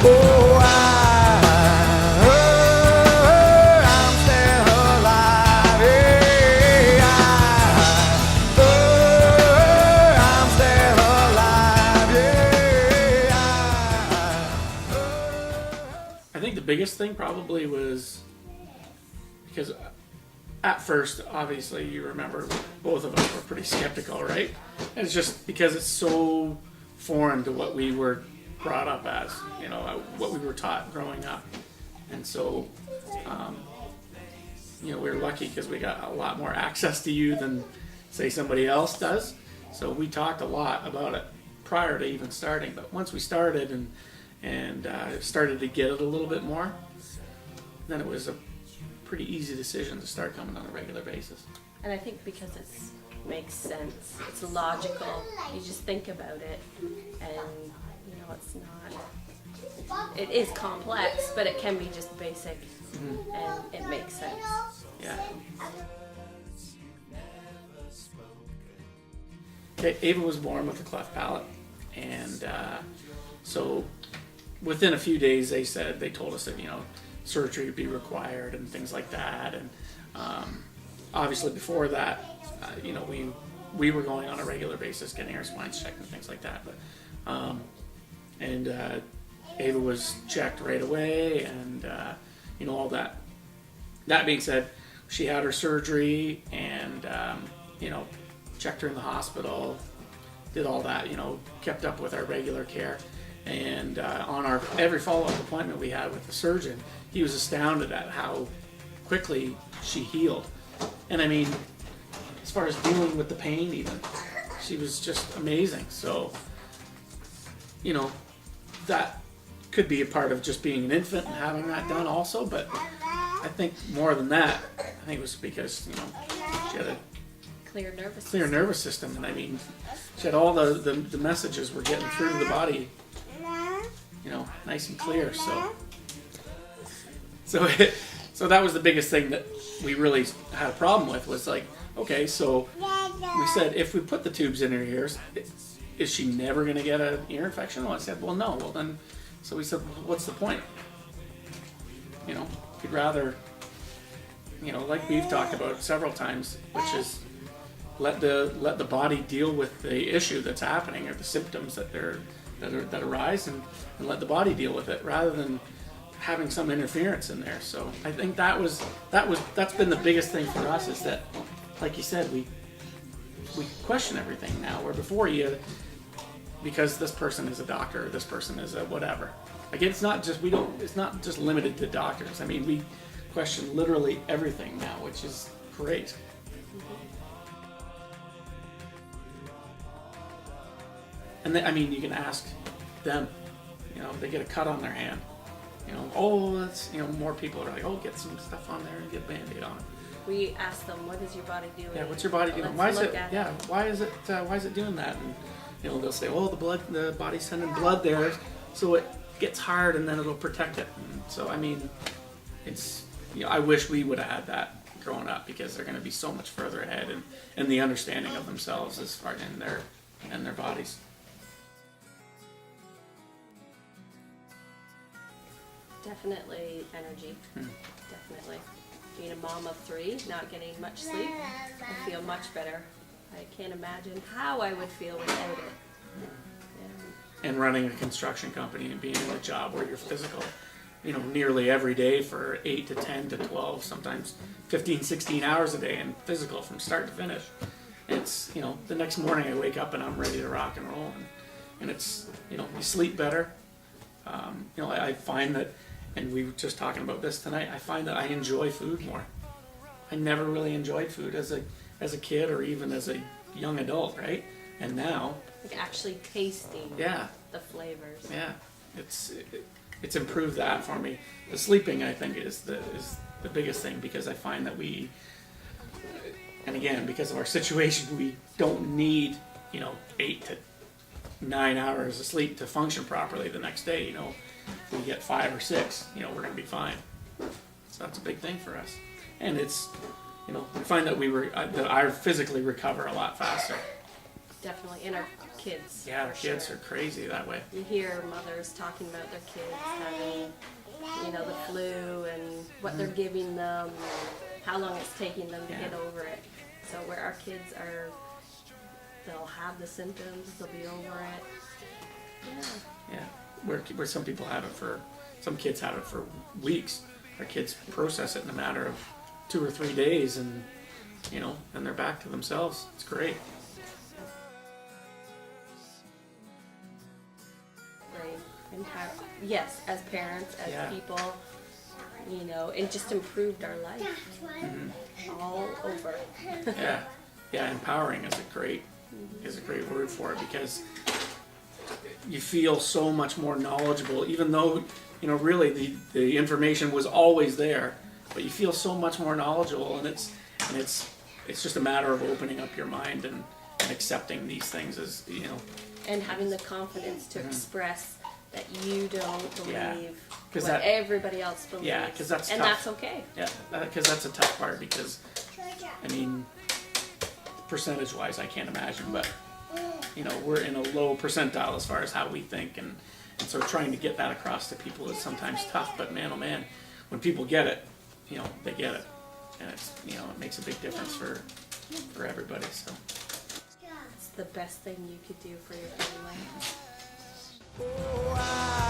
Oh, I'm still alive. Yeah, I'm still alive. Yeah. I think the biggest thing probably was because at first, obviously, you remember both of us were pretty skeptical, right? And it's just because it's so foreign to what we were brought up as, what we were taught growing up. And so, we were lucky because we got a lot more access to you than, say, somebody else does. So we talked a lot about it prior to even starting. But once we started and started to get it a little bit more, then it was a pretty easy decision to start coming on a regular basis. And I think because it makes sense, it's logical, you just think about it, and it's not, it is complex, but it can be just basic, and it makes sense. Yeah. Okay, Ava was born with a cleft palate, and so within a few days they told us that surgery would be required and things like that. And obviously before that, we were going on a regular basis getting our spines checked and things like that. But Ava was checked right away, and all that. That being said, she had her surgery, and checked her in the hospital, did all that, kept up with our regular care. And on our every follow-up appointment we had with the surgeon, he was astounded at how quickly she healed. And I mean, as far as dealing with the pain even, she was just amazing. So, that could be a part of just being an infant and having that done also, but I think more than that, I think it was because, she had a Clear nervous system. And I mean, she had all the messages were getting through to the body, nice and clear. So that was the biggest thing that we really had a problem with, was like, okay, so we said, if we put the tubes in her ears, is she never going to get an ear infection? Well, I said, well, no. Well, then, so we said, well, what's the point? We'd rather, like we've talked about several times, which is let the body deal with the issue that's happening, or the symptoms that arise, and let the body deal with it, rather than having some interference in there. So I think that's been the biggest thing for us, is that, like you said, we question everything now, where before because this person is a doctor, or this person is a whatever. Again, it's not just limited to doctors. I mean, we question literally everything now, which is great. And you can ask them, if they get a cut on their hand, that's, more people are like, oh, get some stuff on there and get a Band-Aid on it. We ask them, what is your body doing? Yeah, what's your body doing? Why is it doing that? And they'll say, oh, the body's sending blood there, so it gets hard and then it'll protect it. And so it's I wish we would have had that growing up, because they're going to be so much further ahead in the understanding of themselves as far in their bodies. Definitely energy. Definitely. Being a mom of 3, not getting much sleep, I feel much better. I can't imagine how I would feel without it. And running a construction company and being in a job where you're physical, nearly every day for 8 to 10 to 12, sometimes 15, 16 hours a day, and physical from start to finish. It's, the next morning I wake up and I'm ready to rock and roll, and it's, you sleep better. I find that, and we were just talking about this tonight, I find that I enjoy food more. I never really enjoyed food as a kid, or even as a young adult, right? And now, like actually tasting the flavors. Yeah, it's improved that for me. The sleeping, I think, is the biggest thing, because I find that we, and again, because of our situation, we don't need 8 to 9 hours of sleep to function properly the next day. If we get 5 or 6, we're going to be fine. So that's a big thing for us. And it's, we find that I physically recover a lot faster. definitely, and our kids. Yeah, our for kids sure. are crazy that way. You hear mothers talking about their kids having, you know, the flu and what they're giving them, and how long it's taking them to Yeah. get over it. So where our kids are, they'll have the symptoms, they'll be over it. Yeah. Yeah, where some people have it for, some kids have it for weeks. Our kids process it in a matter of 2 or 3 days, and you know, and they're back to themselves. It's great. They impact, yes, as parents, as Yeah. people, you know, it just improved our life all over. Yeah, yeah. Empowering is a great word for it, because you feel so much more knowledgeable, even though, you know, really the information was always there, but you feel so much more knowledgeable, and it's just a matter of opening up your mind and accepting these things as, you know. And having the confidence to express that you don't believe Yeah. 'Cause what that- everybody else believes. Yeah, 'cause that's and tough. that's okay. Yeah, because that's a tough part, because, I mean, percentage-wise, I can't imagine, but, you know, we're in a low percentile as far as how we think, and so trying to get that across to people is sometimes tough, but man, oh man, when people get it, you know, they get it, and it's, you know, it makes a big difference for everybody, so. It's the best thing you could do for your family. Oh, I